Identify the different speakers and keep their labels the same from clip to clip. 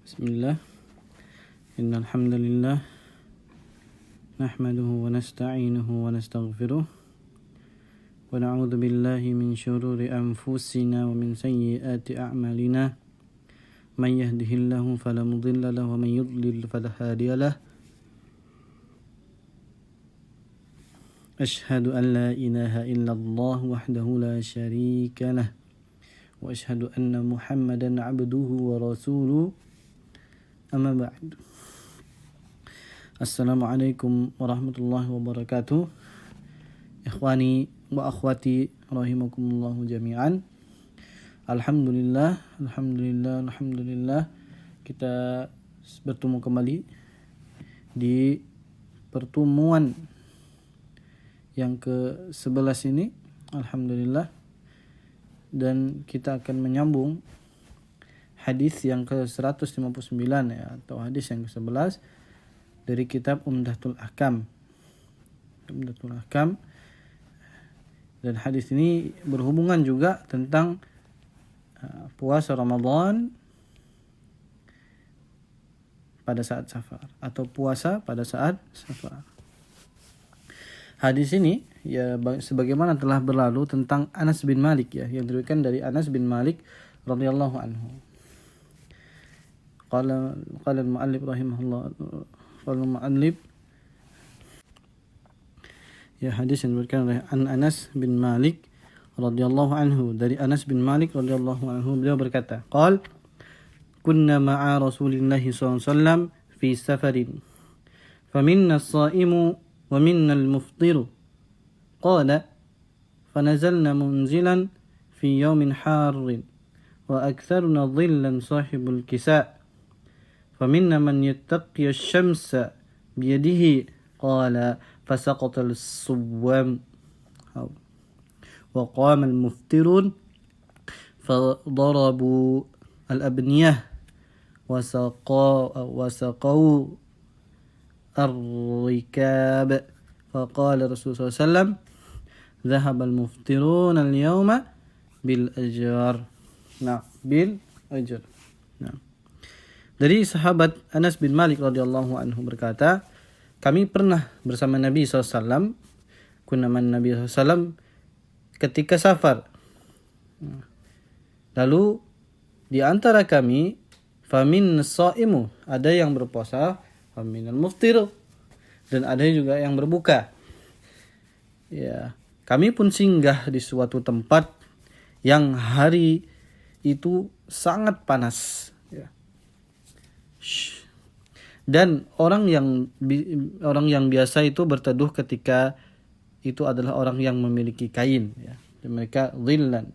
Speaker 1: Bismillah. Innal hamdalillah nahmaduhu wa nasta'inuhu wa nastaghfiruh wa na'udzu billahi min shururi anfusina wa min sayyiati a'malina. Man yahdihillahu fala mudilla lahu wa man yudlil fala hadiya lahu. Ashhadu an la ilaha illallah wahdahu la syarika lah wa ashhadu anna Muhammadan 'abduhu wa rasuluh. Amma ba'd. Assalamualaikum warahmatullahi wabarakatuh. Ikhwani wa akhwati rahimakumullahu jami'an. Alhamdulillah kita bertemu kembali di pertemuan yang ke-11 ini. Alhamdulillah. Dan kita akan menyambung hadis yang ke-159 ya, atau hadis yang ke-11 dari kitab Umdatul Ahkam. Dan hadis ini berhubungan juga tentang puasa Ramadan pada saat safar atau puasa pada saat safar. Hadis ini ya sebagaimana telah berlalu tentang Anas bin Malik ya, yang diriwayatkan dari Anas bin Malik radhiyallahu anhu. Qala al-mu'allif rahimahullah, ya, hadis yang diriwayatkan oleh Anas bin Malik radhiyallahu anhu, dari Anas bin Malik radhiyallahu anhu, beliau berkata, qala kunna ma'a Rasulillah sallallahu alaihi wasallam fi safarin faminna as-sha'imu wa minna al-muftiru qala fanazalna munzilan fi yawmin harrin wa aktharuna dhillan sahibul kisa' فمنا من يتقي الشمس بيده قال فسقط الصوام وقام المفطرون فضربوا الأبنية وسقوا الركاب فقال الرسول صلى الله عليه وسلم ذهب المفطرون اليوم بالأجر. نعم بالأجر. نعم. Dari sahabat Anas bin Malik radhiyallahu anhu berkata, kami pernah bersama Nabi SAW, kunaman Nabi SAW ketika safar. Lalu di antara kami, famin shaimu, ada yang berpuasa, faminal muftiru, dan ada juga yang berbuka. Ya, kami pun singgah di suatu tempat yang hari itu sangat panas. Dan orang yang biasa itu berteduh ketika itu adalah orang yang memiliki kain ya. Dan mereka dhillan,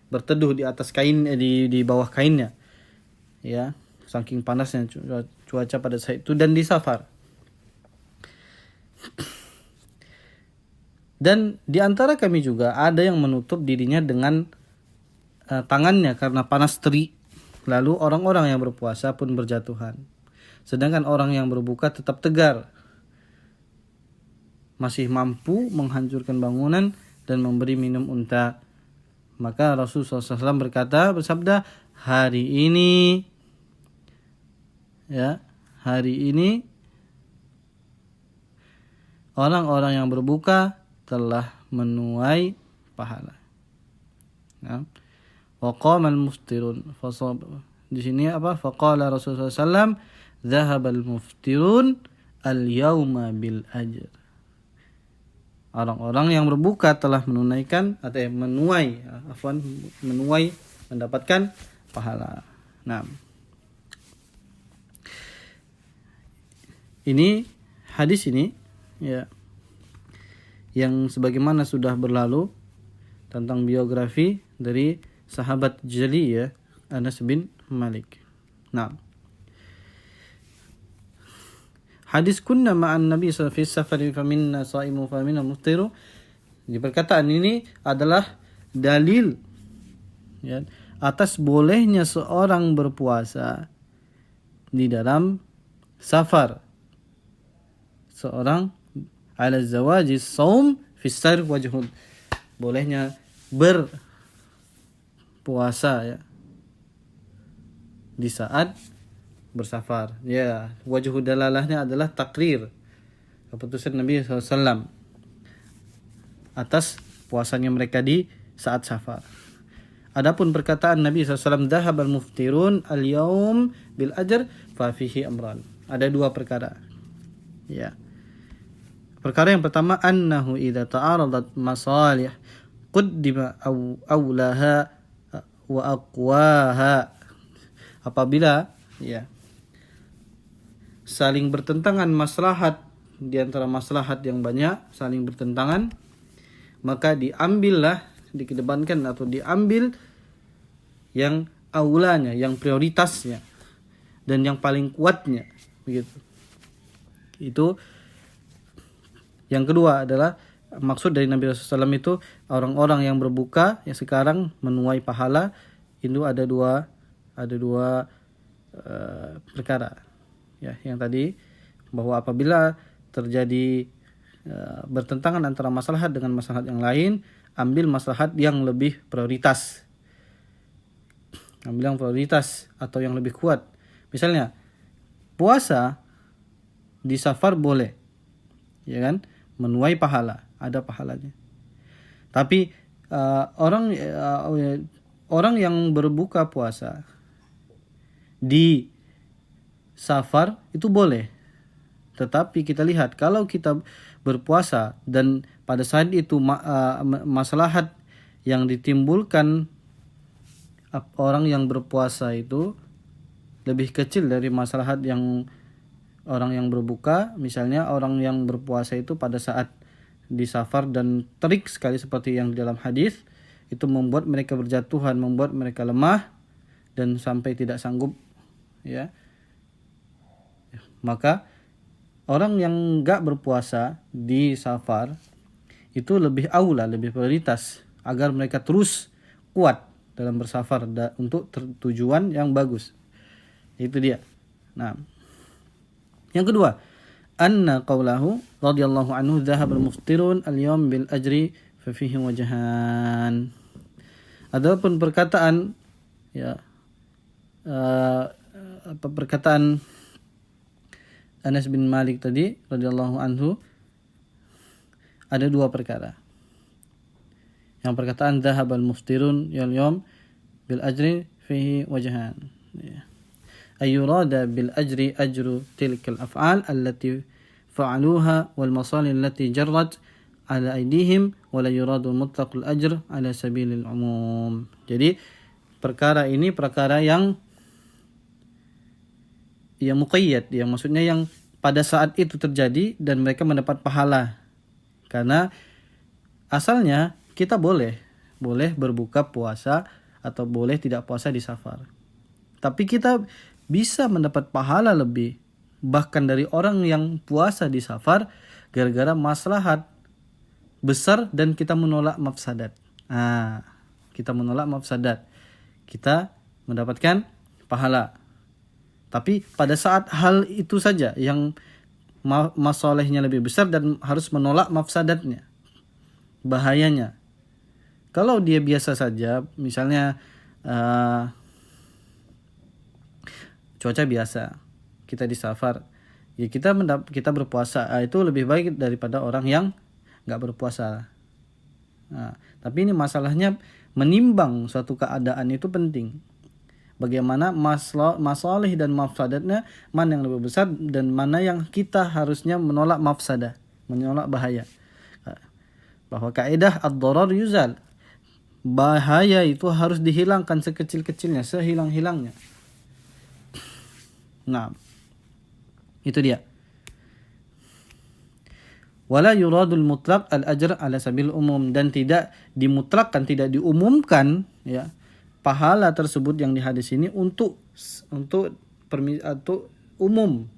Speaker 1: berteduh di atas kain, di bawah kainnya ya, saking panasnya cuaca pada saat itu, dan di safar. Dan di antara kami juga ada yang menutup dirinya dengan tangannya karena panas terik. Lalu orang-orang yang berpuasa pun berjatuhan. Sedangkan orang yang berbuka tetap tegar, masih mampu menghancurkan bangunan dan memberi minum unta. Maka Rasulullah SAW bersabda, hari ini orang-orang yang berbuka telah menuai pahala. Ya. Waqamal muftirun, di sini apa? Faqala Rasulullah SAW, dhahabal muftirun al-yawma bil ajr. Orang-orang yang berbuka telah menunaikan atau menuai mendapatkan pahala. Nah, ini hadis ini ya, yang sebagaimana sudah berlalu tentang biografi dari sahabat jeli ya, Anas bin Malik. Nah, hadis kunna ma'an Nabi sallallahu alaihi wasallam fa minna shaimu fa minna muftiru. Di perkataan ini adalah dalil ya, atas bolehnya seorang berpuasa di dalam safar. Seorang ala zawaji saum fi sar wajhun, bolehnya berpuasa ya di saat bersafar. Ya, wajhu dalalahnya adalah takrir keputusan Nabi SAW atas puasanya mereka di saat safar. Adapun perkataan Nabi SAW, "Dhahabal muftirun al-yaum bil ajr fa fihi amran." Ada dua perkara. Ya. Perkara yang pertama, annahu idza ta'aradat masalih qaddima awlaha wa aqwaha. Apabila saling bertentangan maslahat, di antara maslahat yang banyak saling bertentangan, maka dikedepankan atau diambil yang aulanya, yang prioritasnya dan yang paling kuatnya, begitu. Itu yang kedua adalah maksud dari Nabi SAW itu orang-orang yang berbuka yang sekarang menuai pahala. Itu ada dua perkara. Ya, yang tadi bahwa apabila terjadi bertentangan antara maslahat dengan maslahat yang lain, ambil maslahat yang lebih prioritas. Ambil yang prioritas atau yang lebih kuat. Misalnya, puasa di safar boleh, ya kan? Menuai pahala, ada pahalanya. Tapi orang yang berbuka puasa di safar itu boleh. Tetapi kita lihat kalau kita berpuasa dan pada saat itu maslahat yang ditimbulkan orang yang berpuasa itu lebih kecil dari maslahat yang orang yang berbuka. Misalnya orang yang berpuasa itu pada saat di safar dan terik sekali seperti yang di dalam hadis, itu membuat mereka berjatuhan, membuat mereka lemah dan sampai tidak sanggup, ya. Maka orang yang enggak berpuasa di safar itu lebih aula, lebih prioritas agar mereka terus kuat dalam bersafar untuk tujuan yang bagus. Itu dia. Nah, yang kedua, anna qawlahu radhiyallahu anhu dhahabal muftirun al-yawm bil ajri fa fihi wajhan. Adapun perkataan perkataan Anas bin Malik tadi radhiyallahu anhu, ada dua perkara. Yang perkataan dhahabal muftirun al-yawm bil ajri fihi wajhan. Ayyurada bil ajri ajru tilkal af'al allati fa'aluha wal masalih allati jarrat ala aydihim wa la yuradu mutlaqul ajr ala sabilil umum. Jadi perkara ini perkara yang muqayyad, yang maksudnya yang pada saat itu terjadi dan mereka mendapat pahala. Karena asalnya kita boleh berbuka puasa atau boleh tidak puasa di safar. Tapi kita bisa mendapat pahala lebih bahkan dari orang yang puasa di safar gara-gara maslahat besar dan kita menolak mafsadat. Kita menolak mafsadat, kita mendapatkan pahala. Tapi pada saat hal itu saja yang masalahnya lebih besar dan harus menolak mafsadatnya, bahayanya. Kalau dia biasa saja, misalnya cuaca biasa, kita di safar, ya kita berpuasa, itu lebih baik daripada orang yang nggak berpuasa. Tapi ini masalahnya menimbang suatu keadaan itu penting. Bagaimana masalah dan mafsadatnya, mana yang lebih besar dan mana yang kita harusnya menolak mafsadah, menolak bahaya. Bahwa kaidah ad-darar yuzal, bahaya itu harus dihilangkan sekecil-kecilnya, sehilang-hilangnya. Nah, itu dia. Wala yuradul mutlaq al-ajr ala sabil umum, dan tidak dimutlakkan, tidak diumumkan, ya, pahala tersebut yang di hadis ini untuk umum,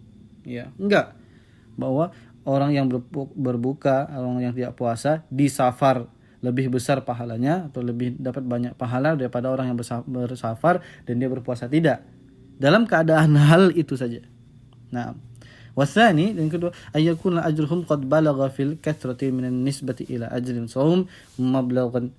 Speaker 1: ya, enggak, bahwa orang yang berbuka, orang yang tidak puasa di safar lebih besar pahalanya atau lebih dapat banyak pahala daripada orang yang bersafar dan dia berpuasa, tidak. Dalam keadaan hal itu saja. Nah, wasani, yang kedua, ayyakuna ajruhum qad balagha fil kathrati min an-nisbati ila ajrin shaum mablaghan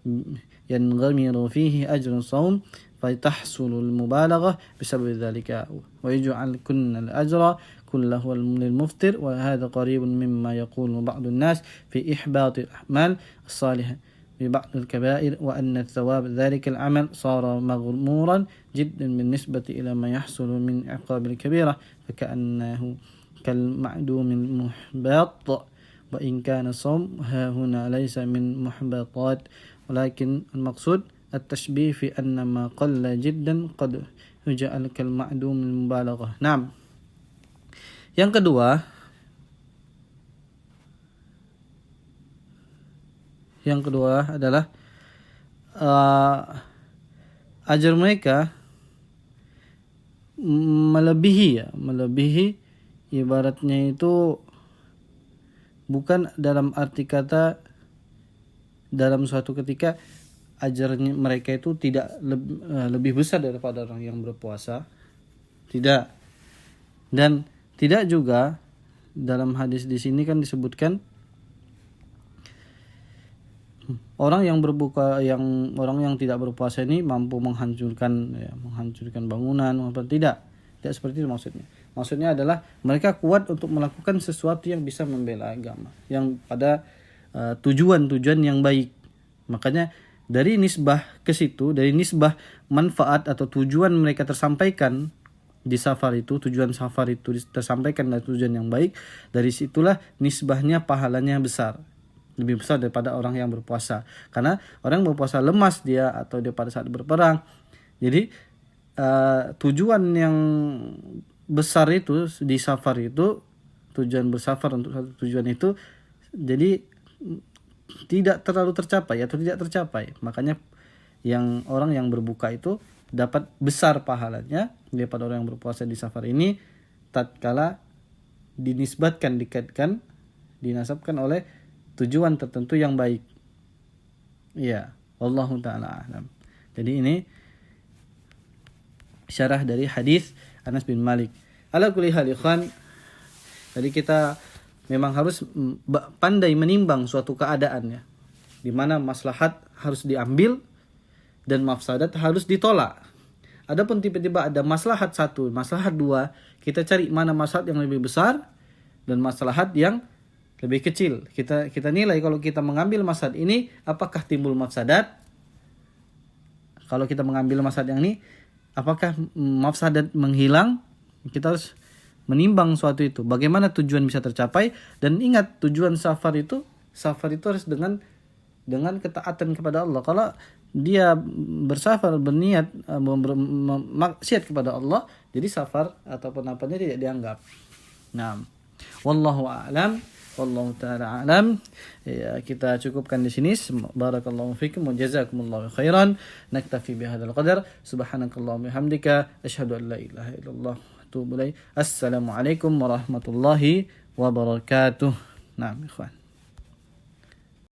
Speaker 1: yanghamiru fihi ajrun shaum فتحصل المبالغة بسبب ذلك ويجعل كن الأجر كله للمفطر وهذا قريب مما يقول بعض الناس في إحباط الأعمال الصالحة ببعض الكبائر وأن الثواب ذلك العمل صار مغمورا جدا بالنسبة إلى ما يحصل من عقاب الكبيرة فكأنه كالمعدوم المحبط وإن كان الصوم ها هنا ليس من محبطات ولكن المقصود التشبيه في أن ما قل جدا قد يجعل كالمعدوم المبالغة. نعم. Yang kedua adalah ajar mereka melebihi ibaratnya itu bukan dalam arti kata dalam suatu ketika ajarnya mereka itu tidak lebih besar daripada orang yang berpuasa, tidak. Dan tidak juga dalam hadis di sini kan disebutkan orang yang tidak berpuasa ini mampu menghancurkan bangunan apa tidak seperti itu maksudnya. Maksudnya adalah mereka kuat untuk melakukan sesuatu yang bisa membela agama, yang pada tujuan-tujuan yang baik. Makanya dari nisbah ke situ, dari nisbah manfaat atau tujuan mereka tersampaikan di safar itu, tujuan safar itu tersampaikan dari tujuan yang baik, dari situlah nisbahnya pahalanya besar, lebih besar daripada orang yang berpuasa. Karena orang yang berpuasa lemas dia atau dia pada saat berperang. Jadi tujuan yang besar itu di safar itu, tujuan bersafar untuk satu tujuan itu jadi tidak terlalu tercapai atau tidak tercapai. Makanya orang yang berbuka itu dapat besar pahalanya daripada orang yang berpuasa di safar ini tatkala dikaitkan dinasabkan oleh tujuan tertentu yang baik. Ya, wallahu taala alam. Jadi ini syarah dari hadis Anas bin Malik. Ala kulli hal ikhwan, jadi kita memang harus pandai menimbang suatu keadaan ya, di mana maslahat harus diambil dan mafsadat harus ditolak. Adapun tiba-tiba ada maslahat satu, maslahat dua, kita cari mana maslahat yang lebih besar dan maslahat yang lebih kecil. Kita nilai kalau kita mengambil maslahat ini apakah timbul mafsadat? Kalau kita mengambil maslahat yang ini apakah mafsadat menghilang? Kita harus menimbang suatu itu. Bagaimana tujuan bisa tercapai, dan ingat tujuan safar itu harus dengan ketaatan kepada Allah. Kalau dia bersafar berniat maksiat kepada Allah, jadi safar ataupun apanya tidak dianggap. Nah, wallahu a'lam, wallahu ta'ala a'lam. Ya, kita cukupkan di sini. Barakallahu fikum wa jazakumullahu khairan. Naktafi bihadzal qadar. Subhanakallahumma bihamdika asyhadu an la ilaha illallah wa atubu ilaik. Assalamualaikum warahmatullahi wabarakatuh. Nah, ikhwan.